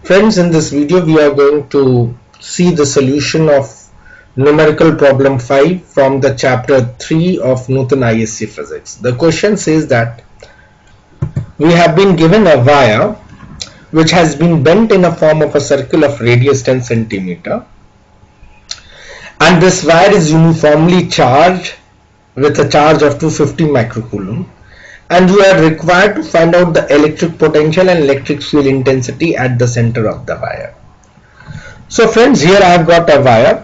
Friends, in this video we are going to see the solution of numerical problem 5 from the chapter 3 of Newton ISC physics. The question says that we have been given a wire which has been bent in a form of a circle of radius 10 centimeter, and this wire is uniformly charged with a charge of 250 microcoulomb, and you are required to find out the electric potential and electric field intensity at the center of the wire. So friends, here I have got a wire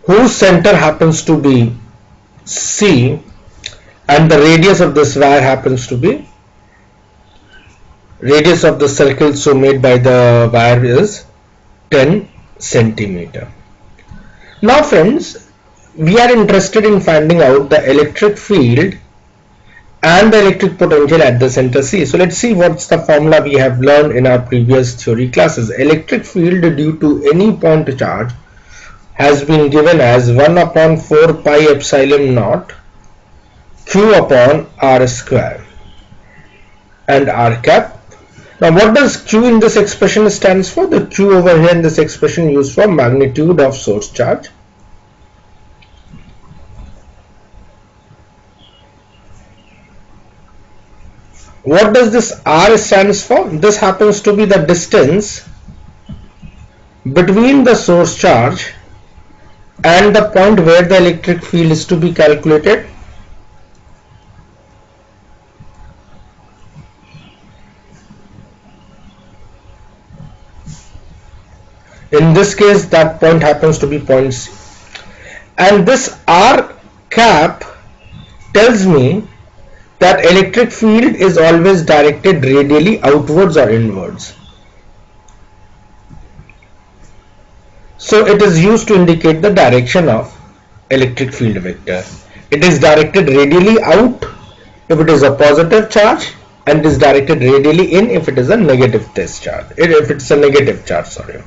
whose center happens to be C, and the radius of this wire happens to be radius of the circle so made by the wire is 10 centimeter. Now friends, we are interested in finding out the electric field and the electric potential at the center C. So let's see what's the formula we have learned in our previous theory classes. Electric field due to any point charge has been given as 1 upon 4 pi epsilon naught Q upon R square and R cap. Now what does Q in this expression stands for? The Q over here in this expression used for magnitude of source charge. What does this R stands for? This happens to be the distance between the source charge and the point where the electric field is to be calculated. In this case, that point happens to be point C. And this R cap tells me that electric field is always directed radially outwards or inwards. So it is used to indicate the direction of electric field vector. It is directed radially out if it is a positive charge, and it is directed radially in if it is a negative test charge. If it's a negative charge, sorry.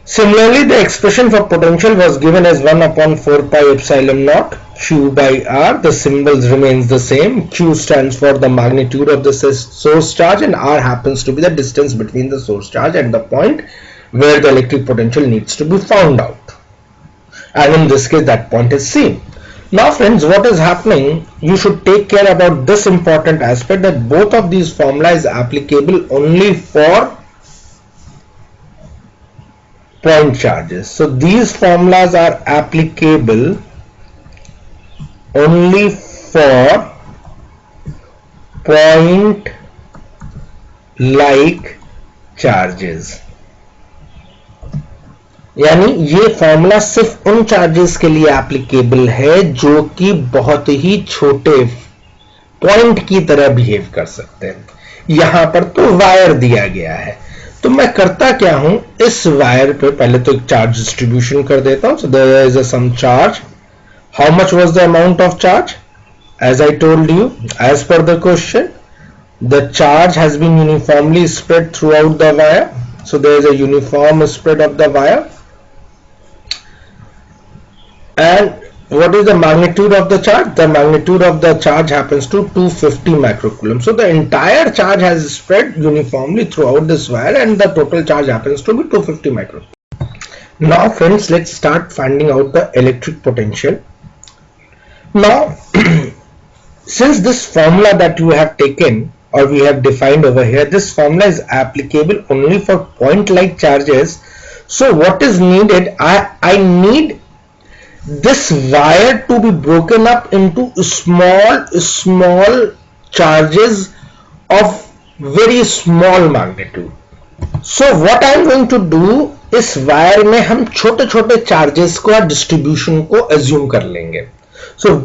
Similarly, the expression for potential was given as 1 upon 4 pi epsilon naught Q by R. The symbols remains the same. Q stands for the magnitude of the source charge, and R happens to be the distance between the source charge and the point where the electric potential needs to be found out. And in this case, that point is C. Now friends, what is happening? You should take care about this important aspect, that both of these formula is applicable only for point charges. So these formulas are applicable only for point like charges. यानी ये formula सिर्फ उन charges के लिए applicable है जो कि बहुत ही छोटे पॉइंट की तरह बिहेव कर सकते हैं. यहां पर तो वायर दिया गया है, तो मैं करता क्या हूं, इस वायर पे पहले तो एक चार्ज डिस्ट्रीब्यूशन कर देता हूं. So there is some charge. How much was the amount of charge? As I told you, as per the question, the charge has been uniformly spread throughout the wire. So there is a uniform spread of the wire. And what is the magnitude of the charge? The magnitude of the charge happens to 250 microcoulomb. So the entire charge has spread uniformly throughout this wire, and the total charge happens to be 250 microcoulomb. Now friends, let's start finding out the electric potential. Now since this formula that you have taken or we have defined over here, this formula is applicable only for point like charges. So what is needed? I need this wire to be broken up into small charges of very small magnitude. So what I am going to do, इस wire में हम छोटे छोटे charges को distribution को assume कर लेंगे. So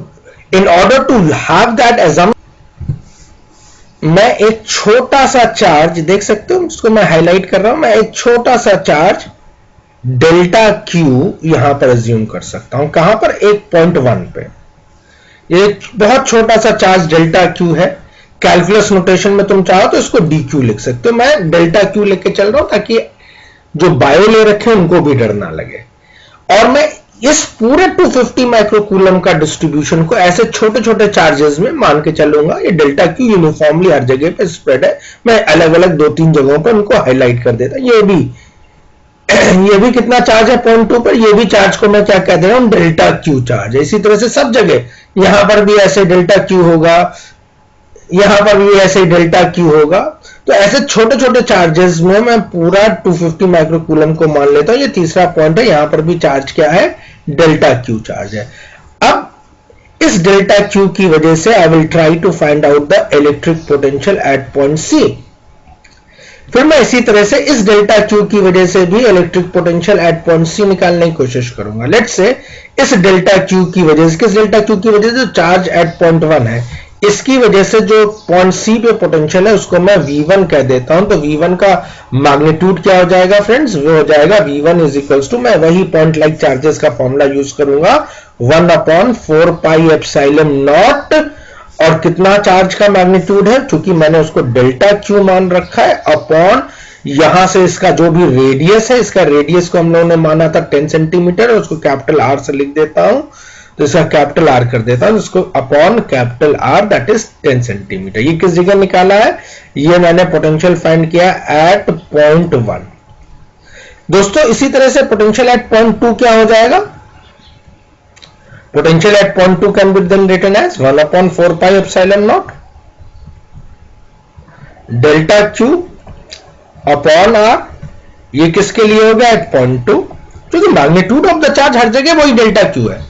in order to have that assumption, मैं एक छोटा सा चार्ज देख सकते हो, उसको मैं हाईलाइट कर रहा हूं. मैं एक छोटा सा चार्ज डेल्टा Q यहां पर अज्यूम कर सकता हूं. कहां पर? 1.1 पे. एक बहुत छोटा सा चार्ज डेल्टा Q है. कैलकुलस नोटेशन में तुम चाहो तो इसको dq लिख सकते हो. मैं डेल्टा Q लेके चल रहा हूं ताकि जो बायो ले रखे हैं उनको भी डर ना लगे. और मैं इस पूरे 250 माइक्रोकूलम का डिस्ट्रीब्यूशन को ऐसे छोटे छोटे चार्जेस में मान के चलूंगा। ये डेल्टा क्यू यूनिफॉर्मली हर जगह पे स्प्रेड है। मैं अलग अलग 2-3 जगहों पर उनको हाईलाइट कर देता। ये भी कितना चार्ज है 0.2 पर, ये भी चार्ज को मैं क्या कह दे रहा हूं, डेल्टा क्यू चार्ज है। इसी तरह से सब जगह यहां पर भी ऐसे डेल्टा क्यू होगा, यहां पर भी ऐसे डेल्टा क्यू होगा। तो ऐसे छोटे छोटे चार्जेस में मैं पूरा 250 माइक्रोकूलम को मान लेता हूं। ये तीसरा पॉइंट है, यहां पर भी चार्ज क्या है, डेल्टा क्यू चार्ज है। अब इस डेल्टा क्यू की वजह से I will try to find out the electric potential at point C. फिर मैं इसी तरह से इस डेल्टा क्यू की वजह से भी electric potential at point C निकालने की कोशिश करूंगा। लेट्स से इस डेल्टा क्यू की वजह से, किस डेल्टा क्यू की वजह से, जो चार्ज एट पॉइंट 1 है, इसकी वजह से जो पॉइंट सी पे पोटेंशियल है उसको मैं V1 कह देता हूं। तो V1 का मैग्नीट्यूड क्या हो जाएगा फ्रेंड्स, वो हो जाएगा V1 इज इक्वल्स टू, मैं वही पॉइंट लाइक चार्जेस का फॉर्मूला यूज करूंगा, 1/4 पाई एप्सिलॉन नॉट। और कितना चार्ज का मैग्नीट्यूड है, क्योंकि मैंने उसको डेल्टा क्यू मान रखा है, अपॉन यहां से इसका जो भी रेडियस है, इसका रेडियस को हम लोगों ने माना था 10 सेंटीमीटर, और उसको कैपिटल आर से लिख देता हूं। तो इसका कैपिटल आर कर देता हूं, इसको upon capital R, that is 10 centimetre. ये किस जगह निकाला है, ये मैंने पोटेंशियल फाइंड किया एट पॉइंट 1। दोस्तों इसी तरह से पोटेंशियल एट पॉइंट 2 क्या हो जाएगा, potential at point 2 can be then written as 1/4 pi epsilon naught delta Q upon R. ये किसके लिए हो गया, एट पॉइंट 2, क्योंकि मैग्नीट्यूड ऑफ द चार्ज हर जगह वही डेल्टा क्यू है।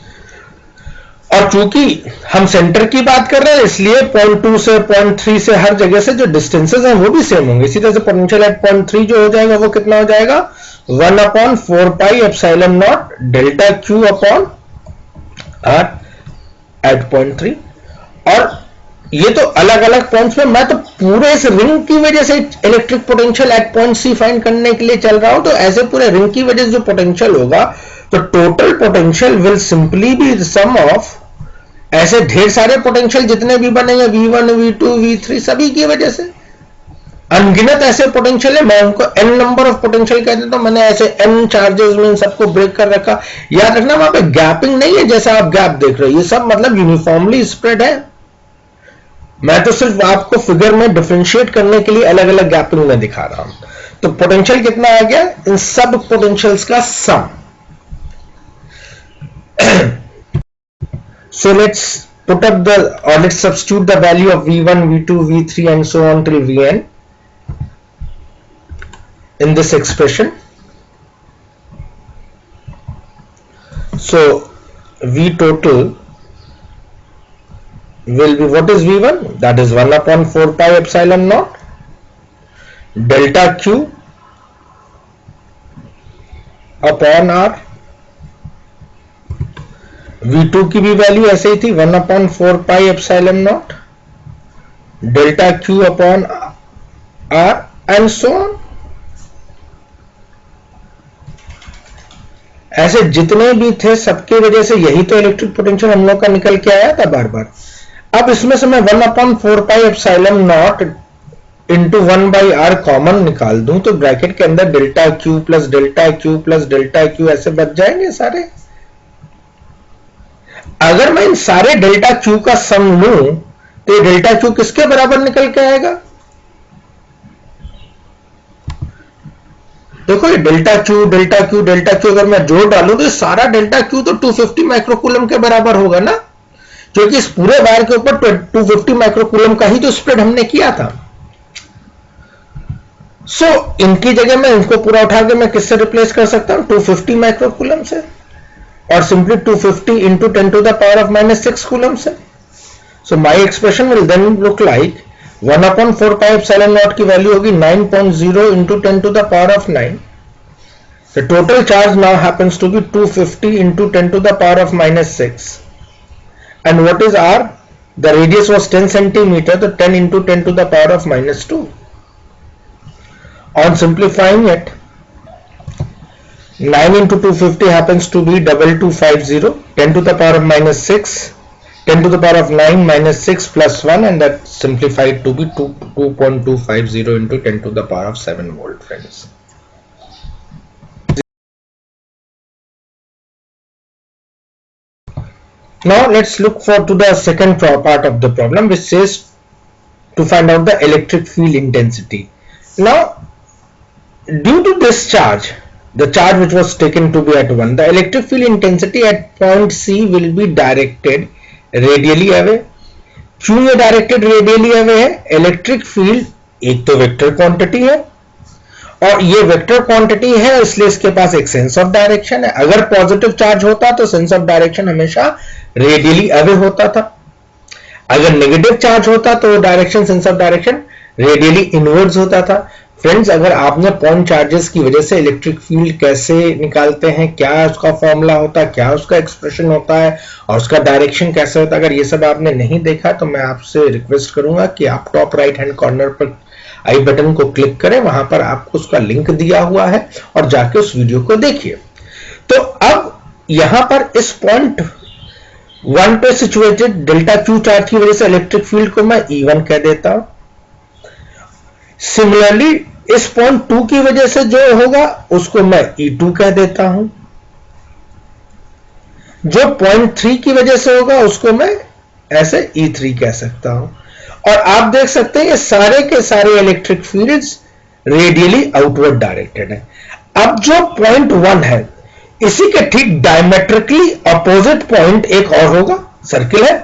और चूंकि हम सेंटर की बात कर रहे हैं, इसलिए 0.2 से 0.3 से हर जगह से जो डिस्टेंसेस हैं वो भी सेम होंगे। इसी तरह से पोटेंशियल एट 0.3 जो हो जाएगा वो कितना हो जाएगा, 1/4 pi epsilon naught delta Q upon R at 0.3। और ये तो अलग अलग पॉइंट्स में, मैं तो पूरे इस रिंग की वजह से electric potential at point C find करने के लिए चल रहा हूं। तो ऐसे पूरे रिंग की वजह से जो पोटेंशियल होगा, तो total potential will simply be the sum of ऐसे ढेर सारे पोटेंशियल जितने भी बनेंगे, V1 V2 V3, सभी की वजह से अनगिनत ऐसे पोटेंशियल है। मैं उनको n नंबर ऑफ पोटेंशियल कह देता हूं। मैंने ऐसे n चार्जेस में इन सबको ब्रेक कर रखा। याद रखना वहां पे गैपिंग नहीं है, जैसा आप गैप देख रहे हो, ये सब मतलब यूनिफॉर्मली स्प्रेड है। मैं तो सिर्फ आपको फिगर में डिफरेंशिएट करने के लिए अलग अलग गैपिंग में दिखा रहा हूं। तो पोटेंशियल कितना आ गया, इन सब पोटेंशियल्स का सम। So let's put up let's substitute the value of V1, V2, V3 and so on till Vn in this expression. So V total will be, what is V1? That is 1/4 pi epsilon naught delta Q upon R। V2 की भी value ऐसे ही थी, 1/4 pi epsilon naught delta Q upon R and so on. ऐसे जितने भी थे सबकी वजह से यही तो इलेक्ट्रिक पोटेंशियल हम लोग का निकल के आया था बार बार। अब इसमें से मैं 1/4 pi epsilon not into 1/r common निकाल दूं, तो ब्रैकेट के अंदर delta Q plus delta Q plus delta Q ऐसे बच जाएंगे सारे। अगर मैं इन सारे डेल्टा क्यू का सम लूं, तो ये डेल्टा क्यू किसके बराबर निकल के आएगा, देखो ये delta Q delta Q delta Q अगर मैं जोड़ डालूं तो सारा डेल्टा क्यू तो 250 माइक्रोकूलम के बराबर होगा ना, क्योंकि इस पूरे वायर के ऊपर 250 माइक्रोकूलम का ही तो स्प्रेड हमने किया था। सो इनकी जगह मैं इनको पूरा उठा के मैं किससे रिप्लेस कर सकता हूं, 250 माइक्रोकूलम से, और simply 250 into 10 to the power of -6 coulomb से। So my expression will then look like 1/4 pi epsilon naught की वैल्यू होगी 9.0 into 10 to the power of 9। The total charge now happens to be 250 into 10 to the power of -6। And what is R? The radius was 10 centimeter, so 10 into 10 to the power of -2। On simplifying it, 9 into 250 happens to be 2250, 10 to the power of -6, 10 to the power of 9 minus 6 plus 1, and that simplified to be 2.250 into 10 to the power of 7 volt, friends. Now let's look to the second part of the problem, which says to find out the electric field intensity. Now, due to this charge, the charge which was taken to be at 1, the electric field intensity at point C will be directed radially away. क्यों ये directed radially away है? Electric field एक तो vector quantity है और ये vector quantity है, इसलिए इसके पास एक सेंस ऑफ डायरेक्शन है. अगर पॉजिटिव चार्ज होता तो सेंस ऑफ डायरेक्शन हमेशा रेडियली अवे होता था. अगर नेगेटिव चार्ज होता तो direction, sense of direction radially inwards होता था. फ्रेंड्स, अगर आपने पॉइंट चार्जेस की वजह से इलेक्ट्रिक फील्ड कैसे निकालते हैं, क्या उसका फॉर्मूला होता है, क्या उसका एक्सप्रेशन होता है और उसका डायरेक्शन कैसे होता है, अगर ये सब आपने नहीं देखा तो मैं आपसे रिक्वेस्ट करूंगा कि आप टॉप राइट हैंड कॉर्नर पर आई बटन को क्लिक करें. वहां पर आपको उसका लिंक दिया हुआ है और जाके उस वीडियो को देखिए. तो अब यहां पर इस पॉइंट 1 पे सिचुएटेड डेल्टा क्यू चार्ज की वजह से इलेक्ट्रिक फील्ड को मैं E1 कह देता हूं. सिमिलरली इस पॉइंट 2 की वजह से जो होगा उसको मैं E2 कह देता हूं. जो पॉइंट 3 की वजह से होगा उसको मैं ऐसे E3 कह सकता हूं. और आप देख सकते हैं ये सारे के सारे electric fields radially outward directed है. अब जो पॉइंट 1 है इसी के ठीक डायमेट्रिकली अपोजिट पॉइंट एक और होगा. सर्किल है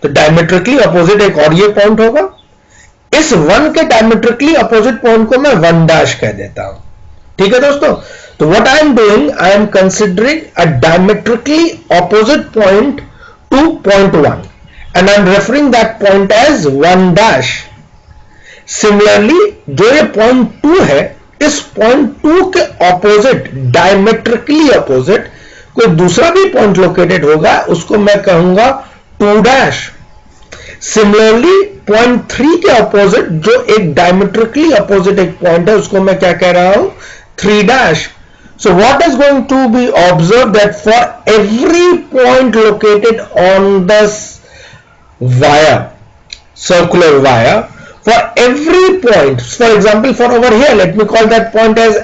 तो डायमेट्रिकली अपोजिट एक और ये पॉइंट होगा. इस 1 के डायमेट्रिकली अपोजिट पॉइंट को मैं 1 डैश कह देता हूं. ठीक है दोस्तों. तो what I am doing, I am considering a diametrically opposite point two point 1 and I'm referring that point as 1 dash. Similarly, जो ये point 2 है, इस point 2 के opposite, diametrically opposite, कोई दूसरा भी point located होगा, उसको मैं कहूंगा 2 dash. Similarly, point 3 के opposite, जो एक diametrically opposite एक point है, उसको मैं क्या कह रहा हूं? 3 dash. So what is going to be observed that for every point located on this wire, circular wire, for every point, for example, for over here, let me call that point as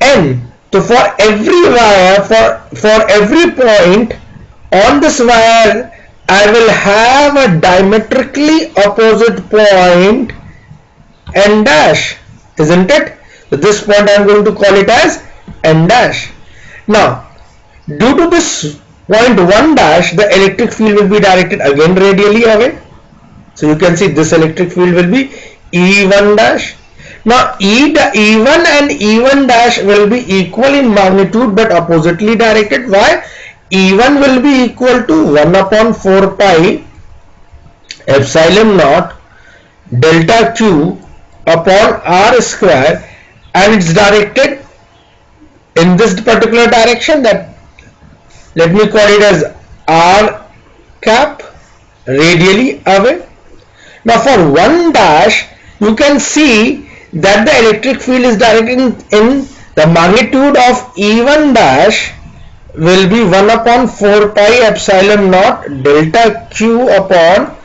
N. So for every wire, for every point on this wire, I will have a diametrically opposite point N dash, isn't it? So this point I am going to call it as N dash. Now, due to this point 1 dash, the electric field will be directed again radially away. So you can see this electric field will be E1 dash. Now E1 and E1 dash will be equal in magnitude but oppositely directed. Why? E1 will be equal to 1 upon 4 pi epsilon naught delta Q upon R square, and it's directed in this particular direction, that let me call it as R cap, radially away. Now for 1 dash, you can see that the electric field is directed in the magnitude of E1 dash will be 1 upon 4 pi epsilon naught delta Q upon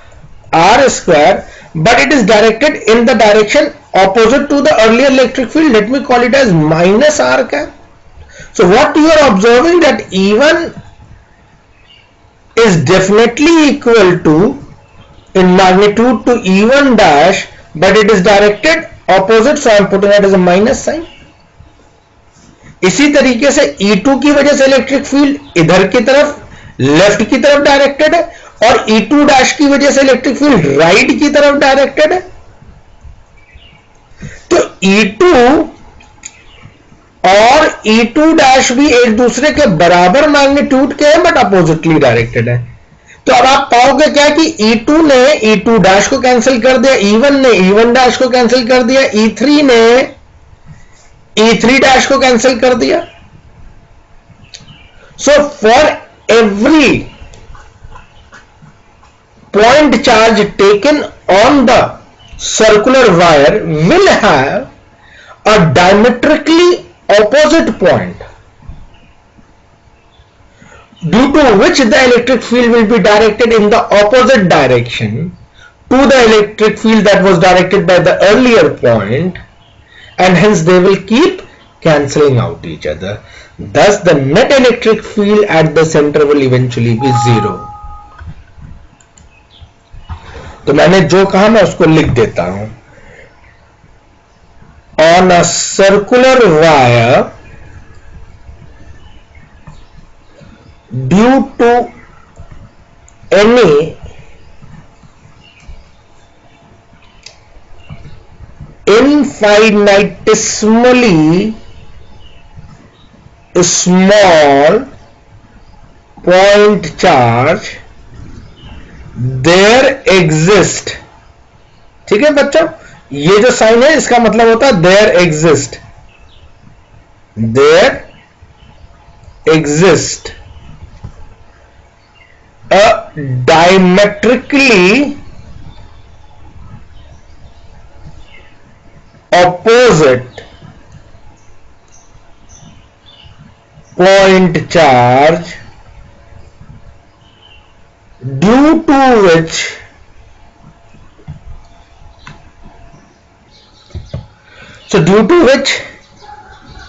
R square, but it is directed in the direction opposite to the earlier electric field. Let me call it as minus R cap. So what you are observing, that E1 is definitely equal to in magnitude to E1 dash, but it is directed opposite, so I am putting it as a minus sign. इसी तरीके से E2 की वजह से electric field इधर की तरफ left की तरफ डायरेक्टेड है और E2 डैश की वजह से इलेक्ट्रिक फील्ड राइट की तरफ डायरेक्टेड है. तो E2 और E2 डैश भी एक दूसरे के बराबर मैग्नीट्यूड के हैं बट अपोजिटली डायरेक्टेड है. तो अब आप पाओगे क्या कि E2 ने E2 डैश को कैंसिल कर दिया, E1 ने E1 डैश को कैंसिल कर दिया, E3 ने E3 डैश को कैंसिल कर दिया. So for every point charge taken on the circular wire will have a diametrically opposite point due to which the electric field will be directed in the opposite direction to the electric field that was directed by the earlier point, and hence they will keep cancelling out each other. Thus the net electric field at the center will eventually be 0. तो मैंने जो कहा मैं उसको लिख देता हूं. On a circular wire, due to any infinitesimally small point charge, there exist. ठीक है बच्चों, ये जो साइन है इसका मतलब होता है there exist a diametrically opposite point charge, due to which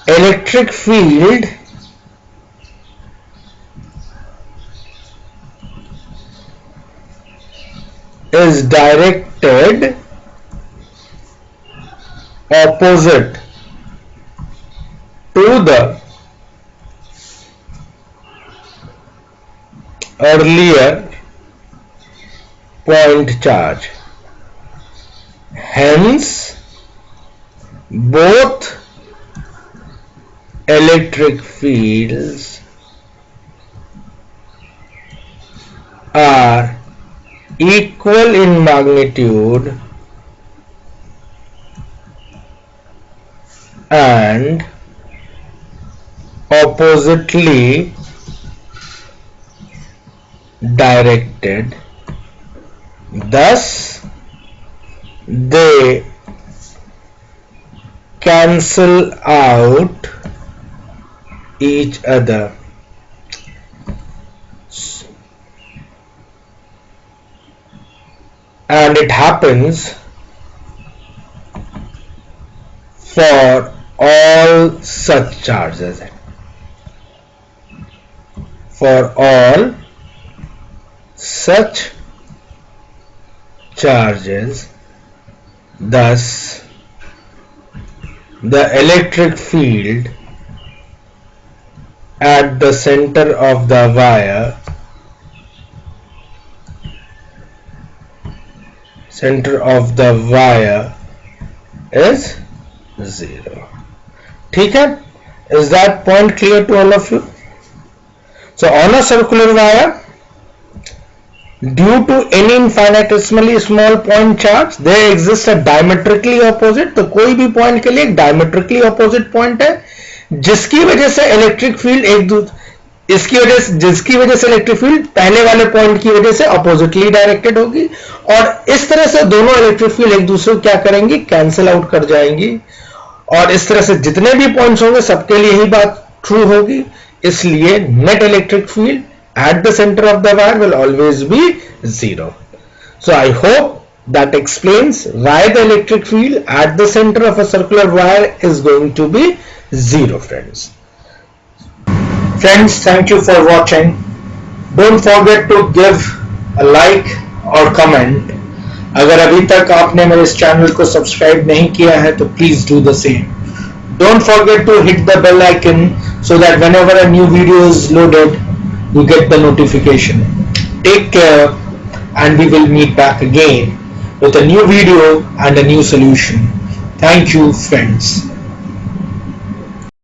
electric field is directed opposite to the earlier point charge. Hence, both electric fields are equal in magnitude and oppositely directed. Thus, they cancel out each other. And it happens for all such charges. For all such charges, thus the electric field at the center of the wire is 0. ठीक है? Is that point clear to all of you? So on a circular wire, due to any infinitesimally small point charge, there exists a diametrically opposite. तो कोई भी point के लिए एक diametrically opposite point है, जिसकी वजह से इलेक्ट्रिक फील्ड जिसकी वजह से इलेक्ट्रिक फील्ड पहले वाले पॉइंट की वजह से अपोजिटली डायरेक्टेड होगी, और इस तरह से दोनों इलेक्ट्रिक फील्ड एक दूसरे को क्या करेंगी, कैंसिल आउट कर जाएंगी, और इस तरह से जितने भी पॉइंट्स होंगे सबके लिए यही बात ट्रू होगी. इसलिए net electric field at the center of the wire will always be 0. So I hope that explains why the electric field at the center of a circular wire is going to be 0, friends. Friends, thank you for watching. Don't forget to give a like or comment. अगर अभी तक आपने मेरे इस channel को subscribe नहीं किया है तो please do the same. Don't forget to hit the bell icon so that whenever a new video is loaded, you get the notification. Take care, and we will meet back again with a new video and a new solution. Thank you, friends.